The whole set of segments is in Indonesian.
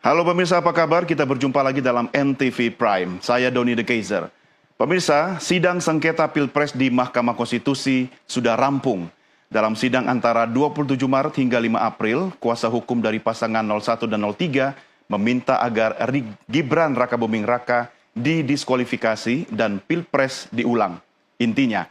Halo pemirsa, apa kabar? Kita berjumpa lagi dalam NTV Prime. Saya Doni The Kaiser. Pemirsa, sidang sengketa Pilpres di Mahkamah Konstitusi sudah rampung. Dalam sidang antara 27 Maret hingga 5 April, kuasa hukum dari pasangan 01 dan 03 meminta agar Gibran Rakabuming Raka didiskualifikasi dan Pilpres diulang. Intinya,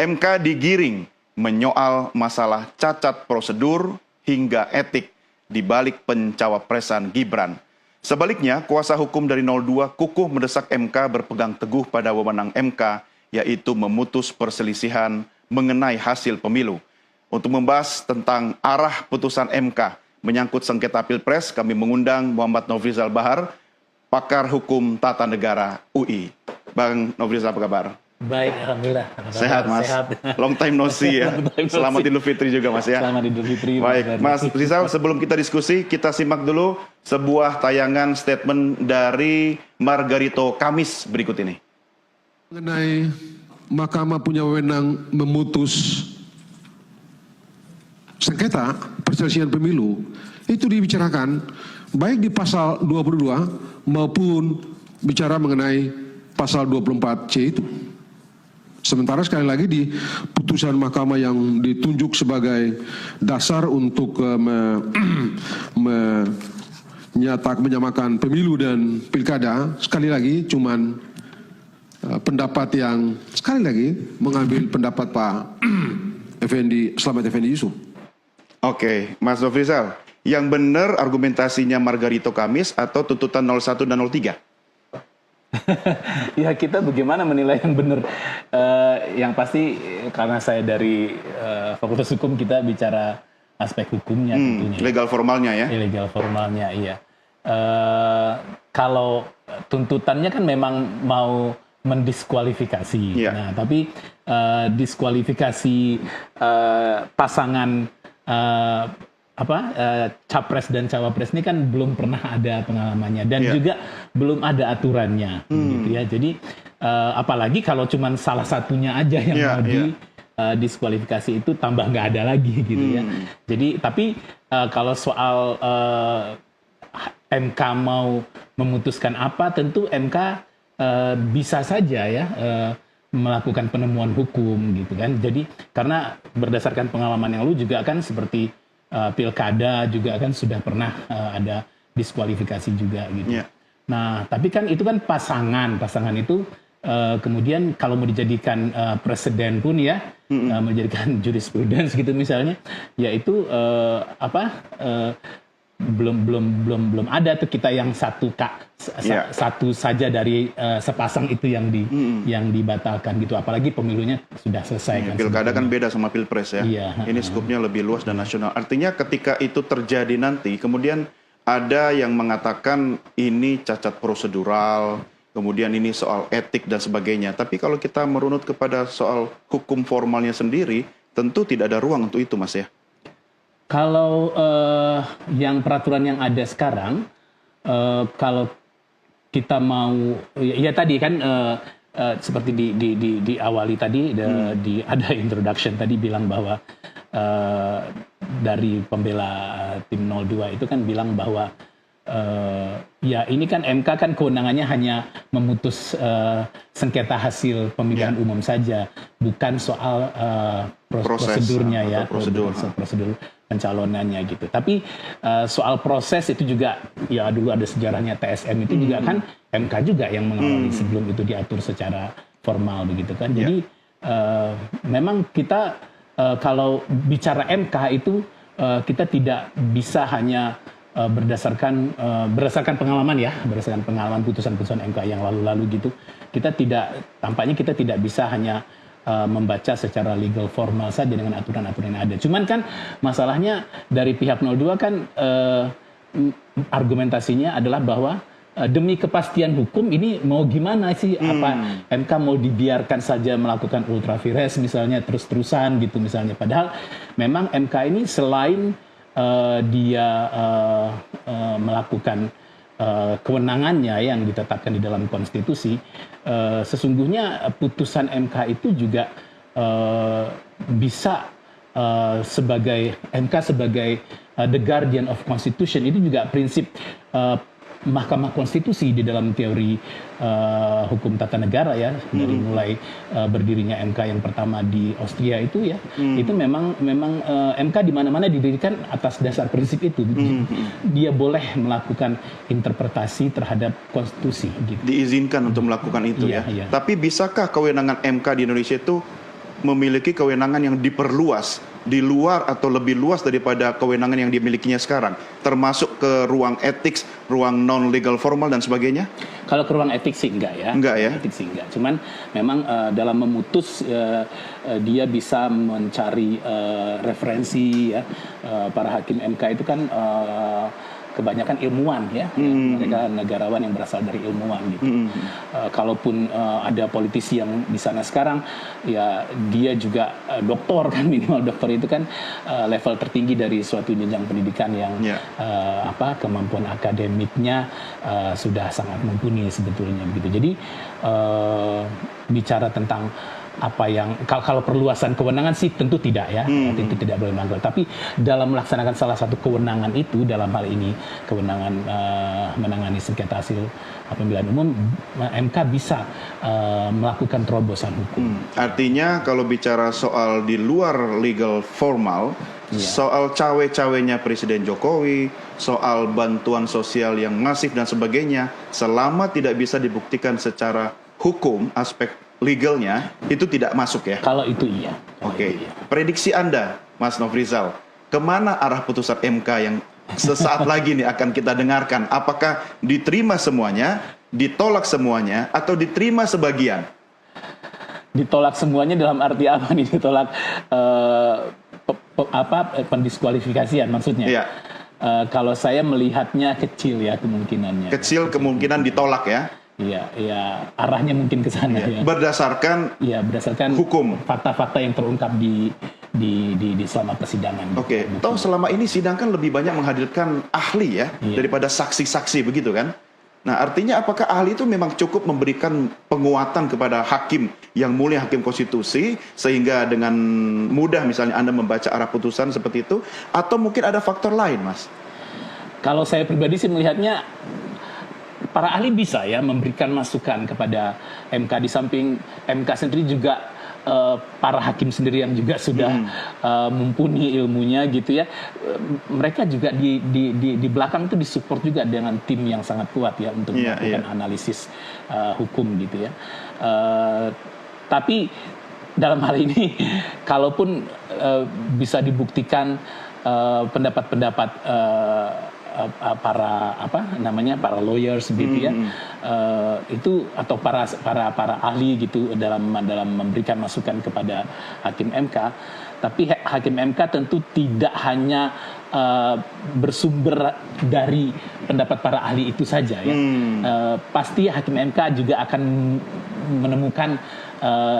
MK digiring menyoal masalah cacat prosedur hingga etik di balik pencawapresan Gibran. Sebaliknya, kuasa hukum dari 02 kukuh mendesak MK berpegang teguh pada wewenang MK, yaitu memutus perselisihan mengenai hasil pemilu. Untuk membahas tentang arah putusan MK menyangkut sengketa Pilpres, kami mengundang Muhammad Nofrizal Bahar, pakar hukum tata negara UI. Bang Nofrizal, apa kabar? Baik, alhamdulillah. Sehat, Mas. Sehat. Long time no see ya. Selamat Idul Fitri juga, Mas ya. Selamat Idul Fitri. Baik, Mas Rizal, sebelum kita diskusi, kita simak dulu sebuah tayangan statement dari Margarito Kamis berikut ini. Mengenai Mahkamah punya wewenang memutus sengketa perselisihan pemilu, itu dibicarakan baik di pasal 22 maupun bicara mengenai pasal 24C itu. Sementara sekali lagi di putusan mahkamah yang ditunjuk sebagai dasar untuk menyamakan pemilu dan pilkada, sekali lagi cuman pendapat yang sekali lagi mengambil pendapat Pak Selamat Effendi Yusuf. Oke, Mas Nofrizal, yang benar argumentasinya Margarito Kamis atau tuntutan 01 dan 03? Ya, kita bagaimana menilai yang benar? Yang pasti karena saya dari Fakultas Hukum, kita bicara aspek hukumnya tentunya. Legal formalnya ya? Legal formalnya, iya. Kalau tuntutannya kan memang mau mendiskualifikasi. Yeah. Nah, tapi diskualifikasi pasangan capres dan cawapres ini kan belum pernah ada pengalamannya dan juga belum ada aturannya, gitu ya. Jadi apalagi kalau cuma salah satunya aja yang mau diskualifikasi, itu tambah nggak ada lagi, gitu ya. Jadi tapi kalau soal MK mau memutuskan apa, tentu MK bisa saja ya melakukan penemuan hukum, gitu kan. Jadi karena berdasarkan pengalaman yang lalu juga kan seperti pilkada juga kan sudah pernah ada diskualifikasi juga gitu. Yeah. Nah, tapi kan itu kan pasangan itu kemudian kalau mau dijadikan presiden pun ya, menjadikan jurisprudence gitu misalnya, yaitu belum ada tuh kita yang satu saja dari sepasang itu yang dibatalkan gitu, apalagi pemilunya sudah selesai kan. Pilkada kan beda sama Pilpres ya. Iya. Ini skupnya lebih luas dan nasional. Artinya ketika itu terjadi nanti, kemudian ada yang mengatakan ini cacat prosedural, kemudian ini soal etik dan sebagainya. Tapi kalau kita merunut kepada soal hukum formalnya sendiri, tentu tidak ada ruang untuk itu, Mas ya. Kalau yang peraturan yang ada sekarang, kalau kita mau, ya tadi kan seperti di awali tadi, ada introduction tadi bilang bahwa dari pembela tim 02 itu kan bilang bahwa ya ini kan MK kan kewenangannya hanya memutus sengketa hasil pemilihan umum saja, bukan soal prosedurnya ya, prosedur pencalonannya gitu. Tapi soal proses itu juga, ya dulu ada sejarahnya TSM itu juga kan MK juga yang mengawali sebelum itu diatur secara formal begitu kan. Jadi memang kita kalau bicara MK itu kita tidak bisa hanya berdasarkan pengalaman ya, berdasarkan pengalaman putusan-putusan MK yang lalu-lalu gitu. Tampaknya kita tidak bisa hanya membaca secara legal formal saja dengan aturan-aturan yang ada. Cuman kan masalahnya dari pihak 02 kan argumentasinya adalah bahwa demi kepastian hukum ini mau gimana sih, apa MK mau dibiarkan saja melakukan ultra vires misalnya terus-terusan gitu misalnya. Padahal memang MK ini selain dia melakukan kewenangannya yang ditetapkan di dalam konstitusi, sesungguhnya putusan MK itu juga bisa MK sebagai the guardian of constitution, itu juga prinsip Mahkamah Konstitusi di dalam teori hukum tata negara ya, dari mulai berdirinya MK yang pertama di Austria itu ya, itu memang MK di mana-mana didirikan atas dasar prinsip itu. Dia boleh melakukan interpretasi terhadap konstitusi gitu. Diizinkan untuk melakukan itu Iya, ya. iya. Tapi bisakah kewenangan MK di Indonesia itu memiliki kewenangan yang diperluas di luar atau lebih luas daripada kewenangan yang dimilikinya sekarang, termasuk ke ruang etik, ruang non legal formal dan sebagainya? Kalau ke ruang etik sih enggak ya. Enggak ya? Etik sih enggak. Cuman memang dalam memutus dia bisa mencari referensi ya. Para hakim MK itu kan kebanyakan ilmuwan ya. Mereka negarawan yang berasal dari ilmuwan gitu. Kalaupun ada politisi yang di sana sekarang, ya dia juga doktor kan, minimal doktor itu kan level tertinggi dari suatu jenjang pendidikan yang kemampuan akademiknya sudah sangat mumpuni sebetulnya begitu. Jadi bicara tentang apa yang kalau perluasan kewenangan sih tentu tidak ya, tentu tidak boleh melanggar. Tapi dalam melaksanakan salah satu kewenangan itu, dalam hal ini kewenangan menangani sengketa hasil pemilihan umum, MK bisa melakukan terobosan hukum. Artinya kalau bicara soal di luar legal formal, soal cawe-cawenya Presiden Jokowi, soal bantuan sosial yang masif dan sebagainya, selama tidak bisa dibuktikan secara hukum, aspek legalnya, itu tidak masuk ya? Kalau itu iya. Oke. Prediksi Anda, Mas Nofrizal, kemana arah putusan MK yang sesaat lagi nih akan kita dengarkan? Apakah diterima semuanya, ditolak semuanya, atau diterima sebagian? Ditolak semuanya dalam arti apa nih? Ditolak pendiskualifikasian maksudnya? Iya. Kalau saya melihatnya kecil ya kemungkinannya. Kecil kemungkinan ditolak ya? Iya, arahnya mungkin ke sana ya. Berdasarkan hukum, fakta-fakta yang terungkap di selama persidangan. Oke. Toh selama ini sidang kan lebih banyak menghadirkan ahli ya daripada saksi-saksi begitu kan? Nah, artinya apakah ahli itu memang cukup memberikan penguatan kepada hakim yang mulia, hakim konstitusi, sehingga dengan mudah misalnya Anda membaca arah putusan seperti itu, atau mungkin ada faktor lain, Mas? Kalau saya pribadi sih melihatnya para ahli bisa ya memberikan masukan kepada MK, di samping MK sendiri juga para hakim sendiri yang juga sudah mumpuni ilmunya gitu ya, mereka juga di belakang itu disupport juga dengan tim yang sangat kuat ya untuk melakukan analisis hukum gitu ya. Tapi dalam hal ini kalaupun bisa dibuktikan pendapat-pendapat para lawyers gitu ya, itu atau para ahli gitu dalam memberikan masukan kepada hakim MK, tapi hakim MK tentu tidak hanya bersumber dari pendapat para ahli itu saja ya. Pasti hakim MK juga akan menemukan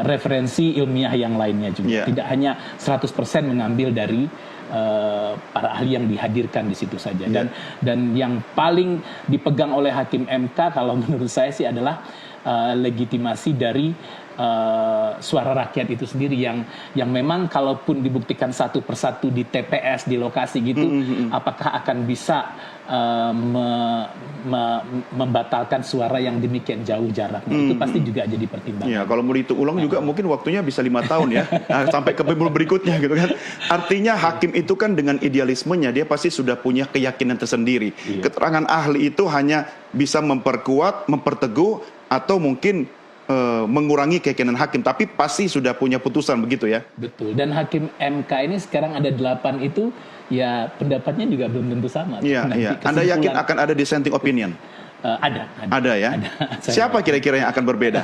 referensi ilmiah yang lainnya juga. Tidak hanya 100% mengambil dari para ahli yang dihadirkan di situ saja. Dan yang paling dipegang oleh hakim MK kalau menurut saya sih adalah legitimasi dari suara rakyat itu sendiri yang memang kalaupun dibuktikan satu persatu di TPS, di lokasi gitu, apakah akan bisa membatalkan suara yang demikian jauh jaraknya. Itu pasti juga jadi pertimbangan. Ya, kalau mau dihitung ulang juga mungkin waktunya bisa 5 tahun ya, sampai ke pemilu berikutnya gitu kan. Artinya hakim itu kan dengan idealismenya dia pasti sudah punya keyakinan tersendiri. Keterangan ahli itu hanya bisa memperkuat, memperteguh, atau mungkin mengurangi keyakinan hakim, tapi pasti sudah punya putusan begitu ya. Betul. Dan hakim MK ini sekarang ada 8 itu, ya pendapatnya juga belum tentu sama. Iya, iya. Anda yakin akan ada dissenting opinion? Ada ya. Ada. Siapa kira-kira yang akan berbeda?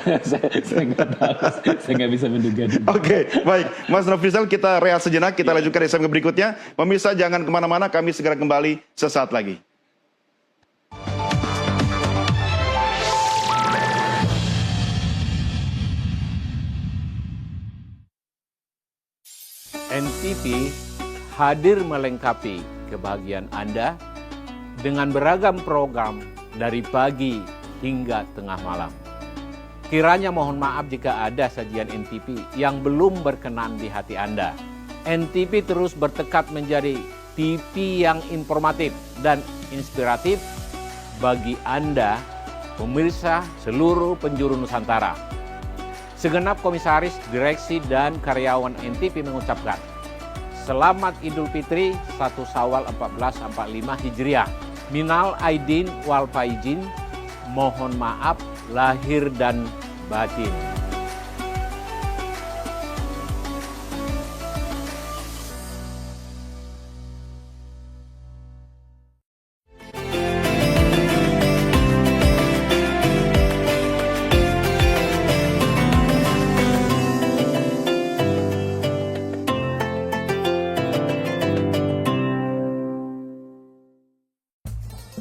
saya nggak tahu. Saya nggak bisa menduga. Oke, baik. Mas Nofrizal, kita rehat sejenak. Kita lanjutkan di segmen berikutnya. Pemirsa jangan kemana-mana. Kami segera kembali sesaat lagi. NTV hadir melengkapi kebahagiaan Anda dengan beragam program dari pagi hingga tengah malam. Kiranya mohon maaf jika ada sajian NTV yang belum berkenan di hati Anda. NTV terus bertekad menjadi TV yang informatif dan inspiratif bagi Anda, pemirsa seluruh penjuru Nusantara. Segenap komisaris, direksi, dan karyawan NTV mengucapkan Selamat Idul Fitri 1 Syawal 1445 Hijriah. Minal aidin wal faizin, mohon maaf lahir dan batin.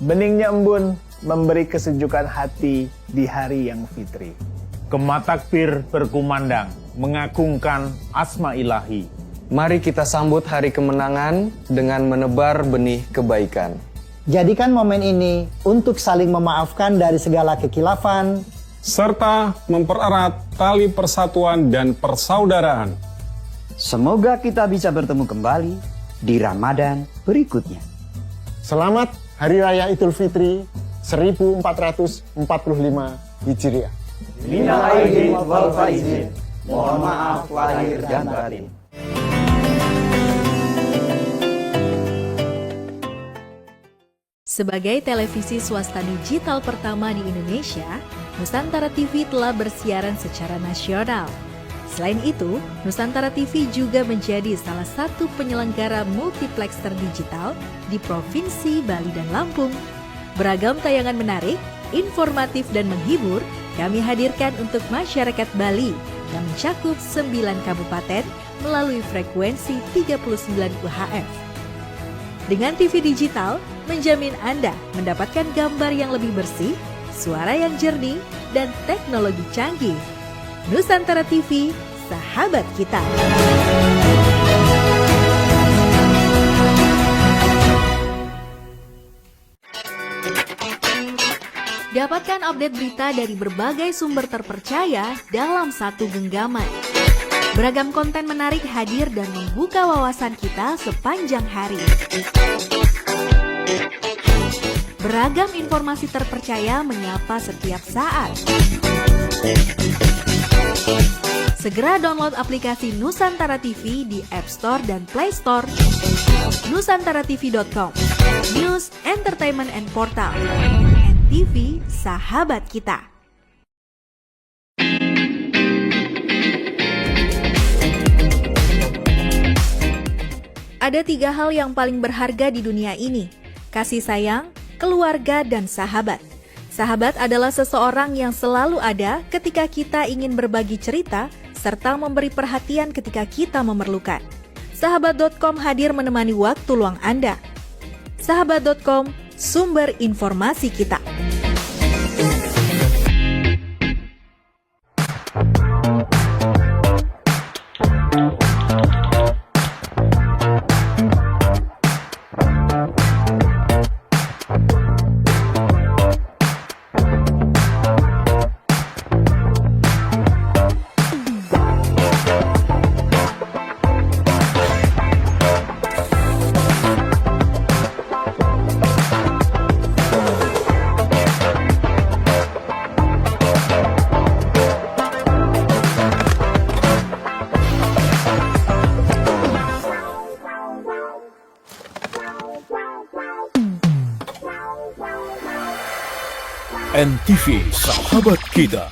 Beningnya embun memberi kesejukan hati di hari yang fitri. Kematakbir berkumandang, mengagungkan asma ilahi. Mari kita sambut hari kemenangan dengan menebar benih kebaikan. Jadikan momen ini untuk saling memaafkan dari segala kekilafan, serta mempererat tali persatuan dan persaudaraan. Semoga kita bisa bertemu kembali di Ramadan berikutnya. Selamat Hari Raya Idul Fitri 1445 Hijriah. Minal aidin wal faizin, mohon maaf lahir dan batin. Sebagai televisi swasta digital pertama di Indonesia, Nusantara TV telah bersiaran secara nasional. Selain itu, Nusantara TV juga menjadi salah satu penyelenggara multiplexer digital di Provinsi Bali dan Lampung. Beragam tayangan menarik, informatif, dan menghibur kami hadirkan untuk masyarakat Bali yang mencakup 9 kabupaten melalui frekuensi 39 UHF. Dengan TV digital, menjamin Anda mendapatkan gambar yang lebih bersih, suara yang jernih, dan teknologi canggih. Nusantara TV, sahabat kita. Dapatkan update berita dari berbagai sumber terpercaya dalam satu genggaman. Beragam konten menarik hadir dan membuka wawasan kita sepanjang hari. Beragam informasi terpercaya menyapa setiap saat. Segera download aplikasi Nusantara TV di App Store dan Play Store. nusantaratv.com, News, Entertainment, and Portal. NTV, sahabat kita. Ada 3 hal yang paling berharga di dunia ini: kasih sayang, keluarga, dan sahabat. Sahabat adalah seseorang yang selalu ada ketika kita ingin berbagi cerita, serta memberi perhatian ketika kita memerlukan. Sahabat.com hadir menemani waktu luang Anda. Sahabat.com, sumber informasi kita. NTV, sahabat kita.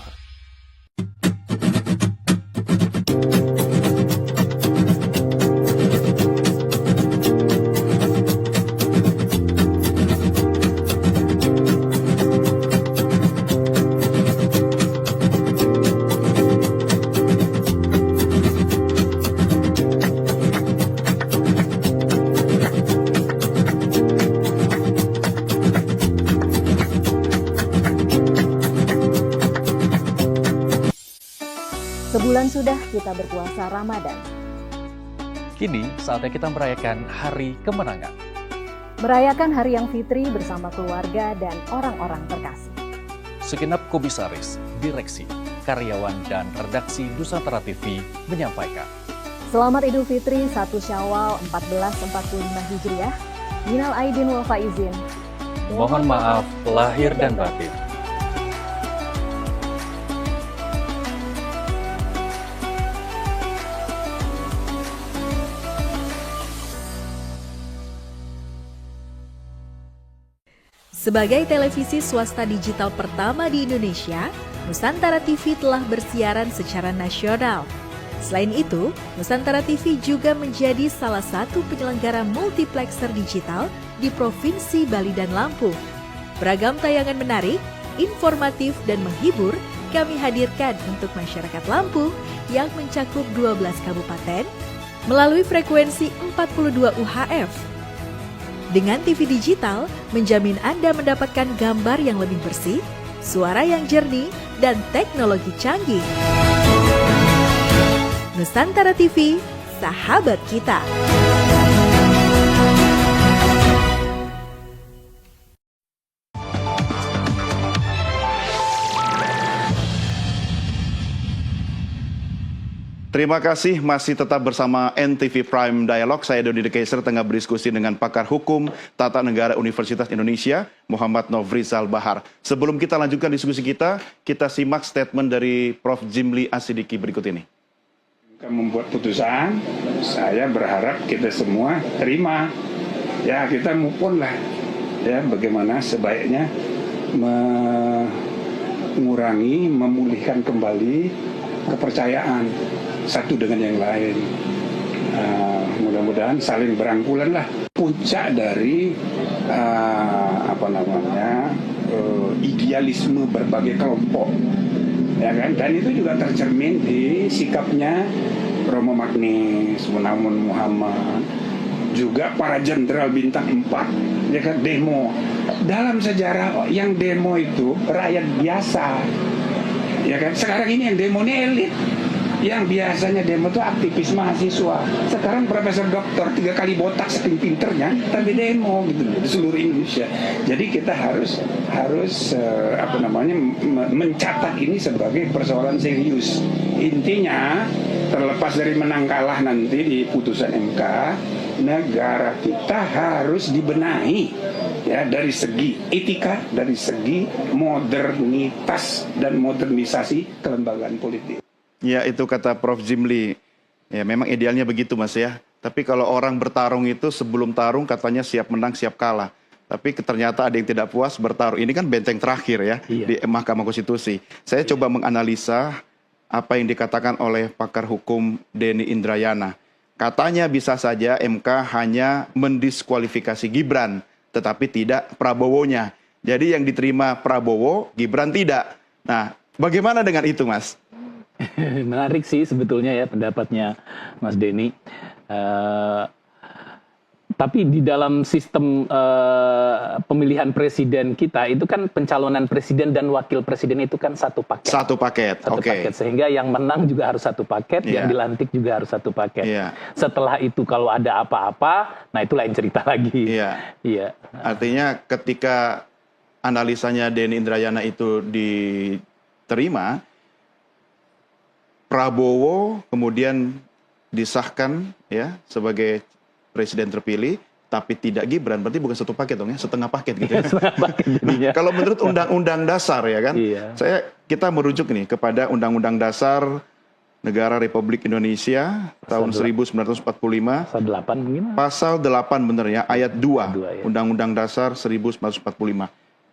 Sebulan sudah kita berpuasa Ramadan. Kini saatnya kita merayakan Hari Kemenangan. Merayakan Hari yang Fitri bersama keluarga dan orang-orang terkasih. Segenap komisaris, direksi, karyawan, dan redaksi Nusantara TV menyampaikan. Selamat Idul Fitri 1 Syawal 1445 Hijriah. Minal aidin wal faizin. Mohon maaf lahir dan batin. Sebagai televisi swasta digital pertama di Indonesia, Nusantara TV telah bersiaran secara nasional. Selain itu, Nusantara TV juga menjadi salah satu penyelenggara multiplexer digital di Provinsi Bali dan Lampung. Beragam tayangan menarik, informatif, dan menghibur kami hadirkan untuk masyarakat Lampung yang mencakup 12 kabupaten melalui frekuensi 42 UHF. Dengan TV digital, menjamin Anda mendapatkan gambar yang lebih bersih, suara yang jernih, dan teknologi canggih. Nusantara TV, sahabat kita. Terima kasih masih tetap bersama NTV Prime Dialog. Saya Doni De Keyser tengah berdiskusi dengan pakar hukum Tata Negara Universitas Indonesia, Muhammad Nofrizal Bahar. Sebelum kita lanjutkan diskusi kita simak statement dari Prof. Jimli Asidiki berikut ini. Membuat putusan, saya berharap kita semua terima. Ya, kita move on lah. Ya, bagaimana sebaiknya mengurangi, memulihkan kembali kepercayaan satu dengan yang lain. Mudah-mudahan saling berangkulan lah. Puncak dari idealisme berbagai kelompok, ya kan? Dan itu juga tercermin di sikapnya Romo Magnis, Munamun Muhammad, juga para jenderal bintang 4, ya kan, demo. Dalam sejarah yang demo itu rakyat biasa, ya kan. Sekarang ini yang demo ini elit. Yang biasanya demo itu aktivis mahasiswa. Sekarang profesor doktor 3 kali botak saking pinternya, tapi demo gitu di seluruh Indonesia. Jadi kita harus mencatat ini sebagai persoalan serius. Intinya terlepas dari menang kalah nanti di putusan MK, negara kita harus dibenahi ya, dari segi etika, dari segi modernitas dan modernisasi kelembagaan politik. Ya, itu kata Prof. Jimli. Ya, memang idealnya begitu, Mas ya. Tapi kalau orang bertarung itu sebelum tarung katanya siap menang, siap kalah. Tapi ternyata ada yang tidak puas bertarung. Ini kan benteng terakhir ya di Mahkamah Konstitusi. Saya coba menganalisa apa yang dikatakan oleh pakar hukum Denny Indrayana. Katanya bisa saja MK hanya mendiskualifikasi Gibran, tetapi tidak Prabowo-nya. Jadi yang diterima Prabowo, Gibran tidak. Nah, bagaimana dengan itu, Mas? Menarik sih sebetulnya ya pendapatnya Mas Denny. Tapi di dalam sistem pemilihan presiden kita itu kan pencalonan presiden dan wakil presiden itu kan satu paket. Satu paket, paket. Sehingga yang menang juga harus satu paket, yang dilantik juga harus satu paket. Setelah itu kalau ada apa-apa, nah itu lain cerita lagi. Iya. Artinya ketika analisanya Denny Indrayana itu diterima, Prabowo kemudian disahkan ya sebagai presiden terpilih, tapi tidak Gibran, berarti bukan satu paket dong ya, setengah paket gitu ya. Nah, kalau menurut Undang-Undang Dasar ya kan, kita merujuk nih kepada Undang-Undang Dasar Negara Republik Indonesia tahun 1945, pasal 8 bener ya, ayat 2, Undang-Undang Dasar 1945.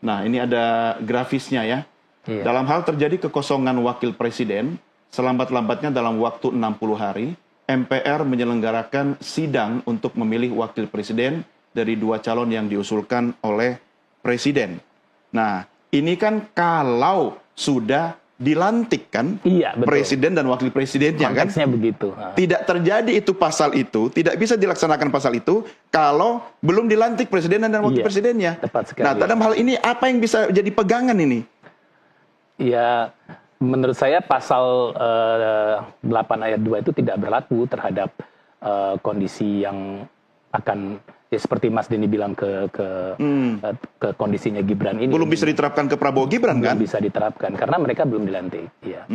Nah, ini ada grafisnya ya. Dalam hal terjadi kekosongan wakil presiden, selambat-lambatnya dalam waktu 60 hari, MPR menyelenggarakan sidang untuk memilih wakil presiden dari 2 calon yang diusulkan oleh presiden. Nah, ini kan kalau sudah dilantik kan, presiden dan wakil presidennya kan? Konteksnya begitu. Tidak terjadi itu pasal itu, tidak bisa dilaksanakan pasal itu kalau belum dilantik presiden dan wakil presidennya. Tepat sekali. Nah, dalam hal ini apa yang bisa jadi pegangan ini? Ya, menurut saya pasal 8 ayat 2 itu tidak berlaku terhadap kondisi yang akan ya seperti Mas Denny bilang ke kondisinya Gibran ini belum bisa diterapkan ke Prabowo Gibran kan? Belum bisa diterapkan karena mereka belum dilantik. Ya.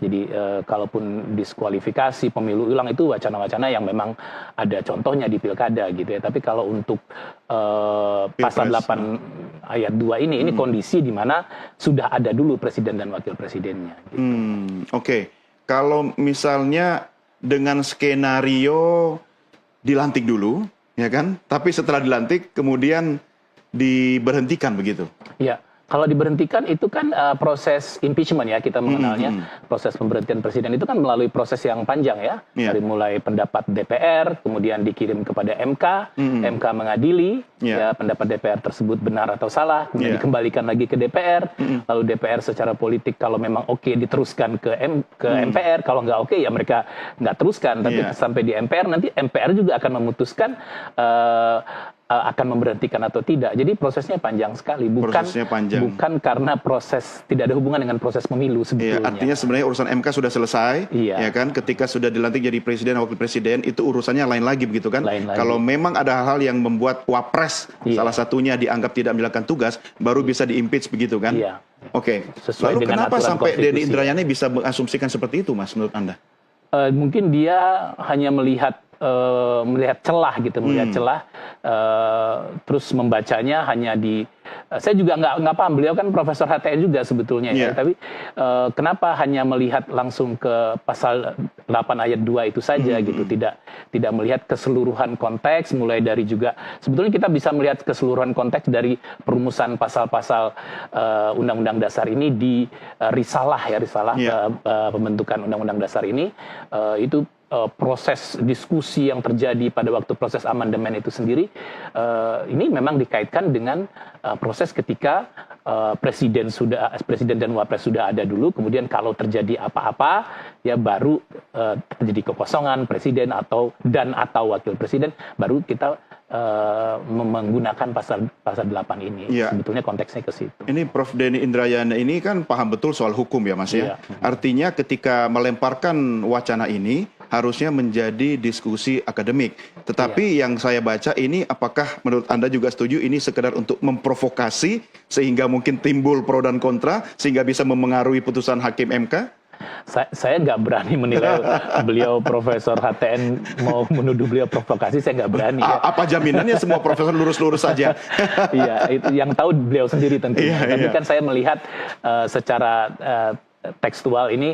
Jadi kalaupun diskualifikasi pemilu ulang itu wacana-wacana yang memang ada contohnya di pilkada gitu ya. Tapi kalau untuk pasal 8 ayat 2 ini kondisi di mana sudah ada dulu presiden dan wakil presidennya. Gitu. Oke. Kalau misalnya dengan skenario dilantik dulu, ya kan? Tapi setelah dilantik kemudian diberhentikan begitu. Ya, kalau diberhentikan itu kan proses impeachment ya kita mengenalnya. Proses pemberhentian presiden itu kan melalui proses yang panjang ya. Dari mulai pendapat DPR, kemudian dikirim kepada MK, MK mengadili ya pendapat DPR tersebut benar atau salah, kemudian dikembalikan lagi ke DPR, lalu DPR secara politik kalau memang oke diteruskan ke MPR, kalau nggak oke ya mereka nggak teruskan, tapi sampai di MPR nanti MPR juga akan memutuskan akan memberhentikan atau tidak. Jadi prosesnya panjang sekali, bukan karena proses tidak ada hubungan dengan proses pemilu sebetulnya. Artinya sebenarnya urusan MK sudah selesai, ya kan? Ketika sudah dilantik jadi presiden wakil presiden itu urusannya lain lagi begitu kan? Kalau memang ada hal-hal yang membuat wapres salah satunya dianggap tidak menjalankan tugas, baru bisa diimpeach begitu kan? Oke. Lalu kenapa sampai Denny Indrayana bisa mengasumsikan seperti itu, Mas, menurut Anda? Mungkin dia hanya melihat celah gitu, terus membacanya hanya di saya juga nggak paham, beliau kan profesor HTN juga sebetulnya ya, tapi kenapa hanya melihat langsung ke pasal 8 ayat 2 itu saja gitu, tidak melihat keseluruhan konteks, mulai dari juga sebetulnya kita bisa melihat keseluruhan konteks dari perumusan pasal-pasal Undang-Undang Dasar ini di risalah pembentukan Undang-Undang Dasar ini itu proses diskusi yang terjadi pada waktu proses amandemen itu sendiri ini memang dikaitkan dengan proses ketika presiden dan wapres sudah ada dulu, kemudian kalau terjadi apa-apa ya baru terjadi kekosongan presiden atau wakil presiden, baru kita menggunakan pasal 8 ini. Sebetulnya konteksnya ke situ. Ini Prof. Denny Indrayana ini kan paham betul soal hukum ya, Mas ya. Artinya ketika melemparkan wacana ini harusnya menjadi diskusi akademik. Tetapi yang saya baca ini, apakah menurut Anda juga setuju ini sekedar untuk memprovokasi sehingga mungkin timbul pro dan kontra sehingga bisa memengaruhi putusan hakim MK? Saya nggak berani menilai beliau profesor HTN mau menuduh beliau provokasi, saya nggak berani. Apa jaminannya semua profesor lurus-lurus saja? Iya, itu yang tahu beliau sendiri tentunya. Tapi kan saya melihat secara tekstual ini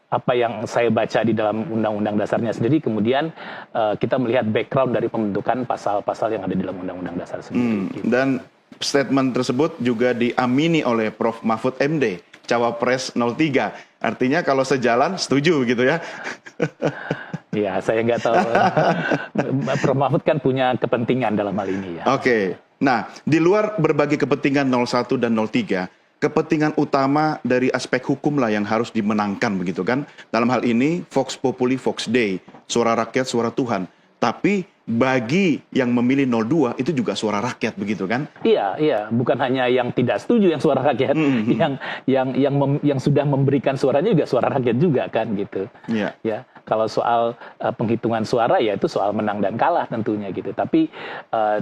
apa yang saya baca di dalam Undang-Undang Dasarnya sendiri, kemudian kita melihat background dari pembentukan pasal-pasal yang ada di dalam Undang-Undang Dasar sendiri. Gitu. Dan statement tersebut juga diamini oleh Prof. Mahfud MD, Cawapres 03. Artinya kalau sejalan, setuju gitu ya? Ya, saya nggak tahu. Prof. Mahfud kan punya kepentingan dalam hal ini ya. Oke. Nah, di luar berbagai kepentingan 01 dan 03, kepentingan utama dari aspek hukum lah yang harus dimenangkan begitu kan. Dalam hal ini Vox Populi Vox Dei, suara rakyat suara Tuhan. Tapi bagi yang memilih 02 itu juga suara rakyat begitu kan? Iya, bukan hanya yang tidak setuju yang suara rakyat, yang sudah memberikan suaranya juga suara rakyat juga kan gitu. Ya, kalau soal penghitungan suara ya itu soal menang dan kalah tentunya gitu. Tapi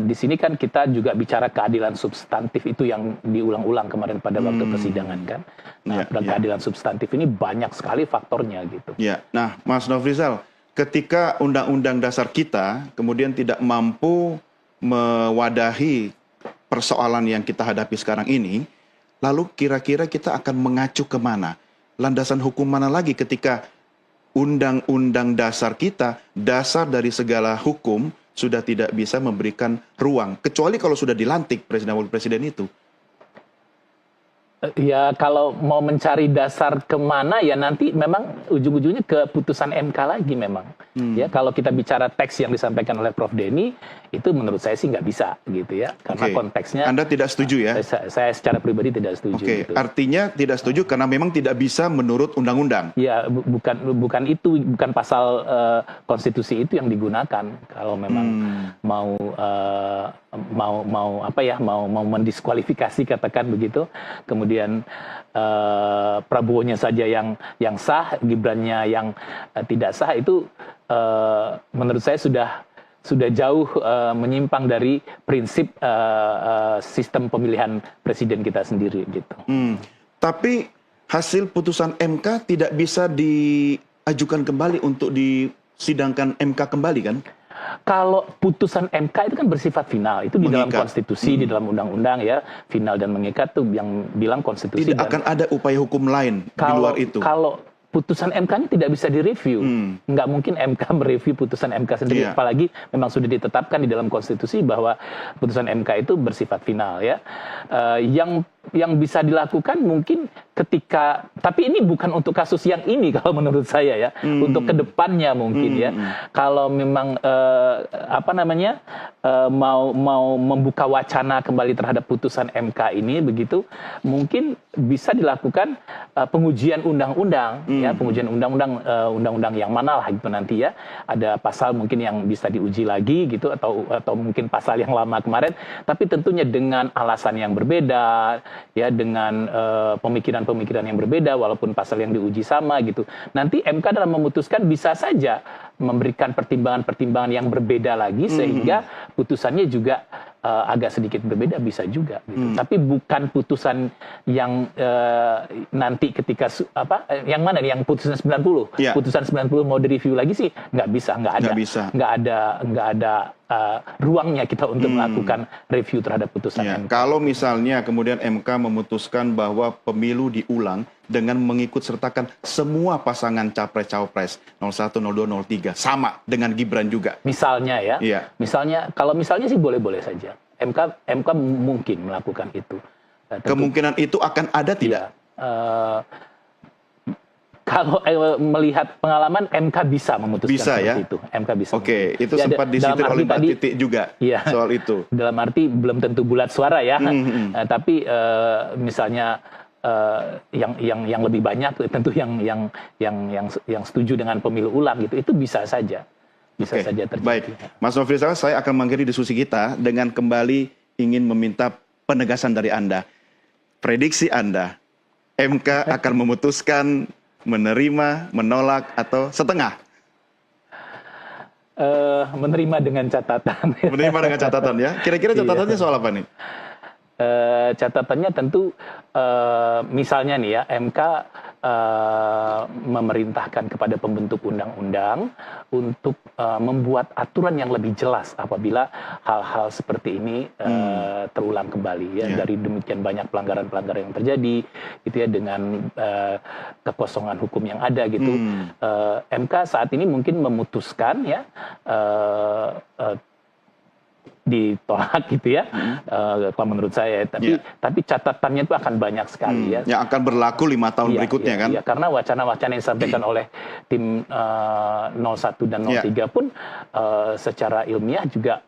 di sini kan kita juga bicara keadilan substantif itu yang diulang-ulang kemarin pada waktu persidangan kan. Nah, keadilan substantif ini banyak sekali faktornya gitu. Ya, nah Mas Nofrizal, ketika Undang-Undang Dasar kita kemudian tidak mampu mewadahi persoalan yang kita hadapi sekarang ini, lalu kira-kira kita akan mengacu kemana? Landasan hukum mana lagi ketika Undang-Undang Dasar kita, dasar dari segala hukum, sudah tidak bisa memberikan ruang, kecuali kalau sudah dilantik Presiden Wakil Presiden itu? Ya kalau mau mencari dasar kemana ya nanti memang ujung-ujungnya ke putusan MK lagi memang. Ya kalau kita bicara teks yang disampaikan oleh Prof. Denny itu menurut saya sih nggak bisa gitu ya karena konteksnya. Anda tidak setuju ya? Saya secara pribadi tidak setuju. Gitu. Artinya tidak setuju karena memang tidak bisa menurut undang-undang. Ya bukan itu, bukan pasal konstitusi itu yang digunakan kalau memang mau mendiskualifikasi katakan begitu. Kemudian Prabowo-nya saja yang sah, Gibran-nya yang tidak sah, itu menurut saya sudah jauh menyimpang dari prinsip sistem pemilihan presiden kita sendiri gitu. Tapi hasil putusan MK tidak bisa diajukan kembali untuk disidangkan MK kembali kan? Kalau putusan MK itu kan bersifat final, itu di dalam konstitusi, di dalam undang-undang ya, final dan mengikat tuh yang bilang konstitusi. Tidak akan ada upaya hukum lain di luar itu. Kalau putusan MK-nya tidak bisa direview, nggak mungkin MK mereview putusan MK sendiri, apalagi memang sudah ditetapkan di dalam konstitusi bahwa putusan MK itu bersifat final ya. Yang bisa dilakukan mungkin ketika, tapi ini bukan untuk kasus yang ini kalau menurut saya ya, untuk kedepannya mungkin ya. Kalau memang mau membuka wacana kembali terhadap putusan MK ini begitu, mungkin bisa dilakukan pengujian undang-undang ya, pengujian undang-undang yang mana lah gitu nanti ya. Ada pasal mungkin yang bisa diuji lagi gitu, atau mungkin pasal yang lama kemarin, tapi tentunya dengan alasan yang berbeda ya, dengan pemikiran-pemikiran yang berbeda walaupun pasal yang diuji sama gitu. Nanti MK dalam memutuskan bisa saja memberikan pertimbangan-pertimbangan yang berbeda lagi sehingga putusannya juga agak sedikit berbeda, bisa juga gitu. Tapi bukan putusan yang nanti ketika yang mana nih, yang putusan 90. Putusan 90 mau direview lagi sih nggak bisa, nggak ada ruangnya kita untuk melakukan review terhadap putusan MK. Kalau misalnya kemudian MK memutuskan bahwa pemilu diulang dengan mengikut sertakan semua pasangan capres-cawapres 01, 02, 03 sama dengan Gibran juga. Misalnya ya. Kalau misalnya sih boleh-boleh saja. MK mungkin melakukan itu. Kemungkinan itu akan ada tidak? Kalau melihat pengalaman, MK bisa memutuskan seperti itu. MK bisa. Oke, itu sempat disitir oleh Mbak Titi juga soal itu. Dalam arti belum tentu bulat suara ya, tapi misalnya yang lebih banyak tentu yang setuju dengan pemilu ulang gitu, itu bisa saja. Bisa saja terjadi. Baik, Mas Nofrizal, saya akan mengakhiri diskusi kita dengan kembali ingin meminta penegasan dari Anda. Prediksi Anda, MK akan memutuskan menerima, menolak, atau setengah? Menerima dengan catatan. Menerima dengan catatan ya. Kira-kira catatannya soal apa nih? Catatannya tentu misalnya nih ya, MK memerintahkan kepada pembentuk undang-undang untuk membuat aturan yang lebih jelas apabila hal-hal seperti ini terulang kembali ya. Dari demikian banyak pelanggaran-pelanggaran yang terjadi gitu ya, dengan kekosongan hukum yang ada gitu. MK saat ini mungkin memutuskan ya ditolak gitu ya, kalau menurut saya. Tapi catatannya itu akan banyak sekali ya. Yang akan berlaku 5 tahun berikutnya kan? Iya, karena wacana-wacana yang disampaikan oleh tim 01 dan 03 pun secara ilmiah juga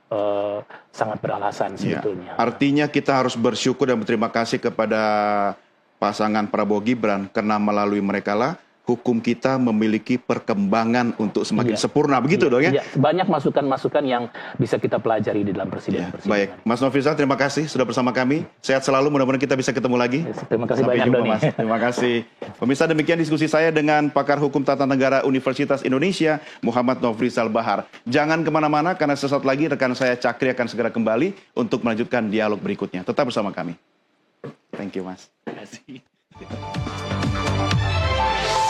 sangat beralasan sebetulnya. Artinya kita harus bersyukur dan berterima kasih kepada pasangan Prabowo Gibran, karena melalui mereka lah hukum kita memiliki perkembangan untuk semakin sempurna, begitu dong ya? Banyak masukan-masukan yang bisa kita pelajari di dalam persidangan. Baik, Mas Nofrizal, terima kasih sudah bersama kami. Sehat selalu, mudah-mudahan kita bisa ketemu lagi. Terima kasih Sampai banyak, jumpa, Doni. Mas. Terima kasih. Pemirsa, demikian diskusi saya dengan pakar hukum tata negara Universitas Indonesia, Muhammad Nofrizal Bahar. Jangan kemana-mana, karena sesaat lagi rekan saya Cakri akan segera kembali untuk melanjutkan dialog berikutnya. Tetap bersama kami. Thank you, Mas. Terima kasih.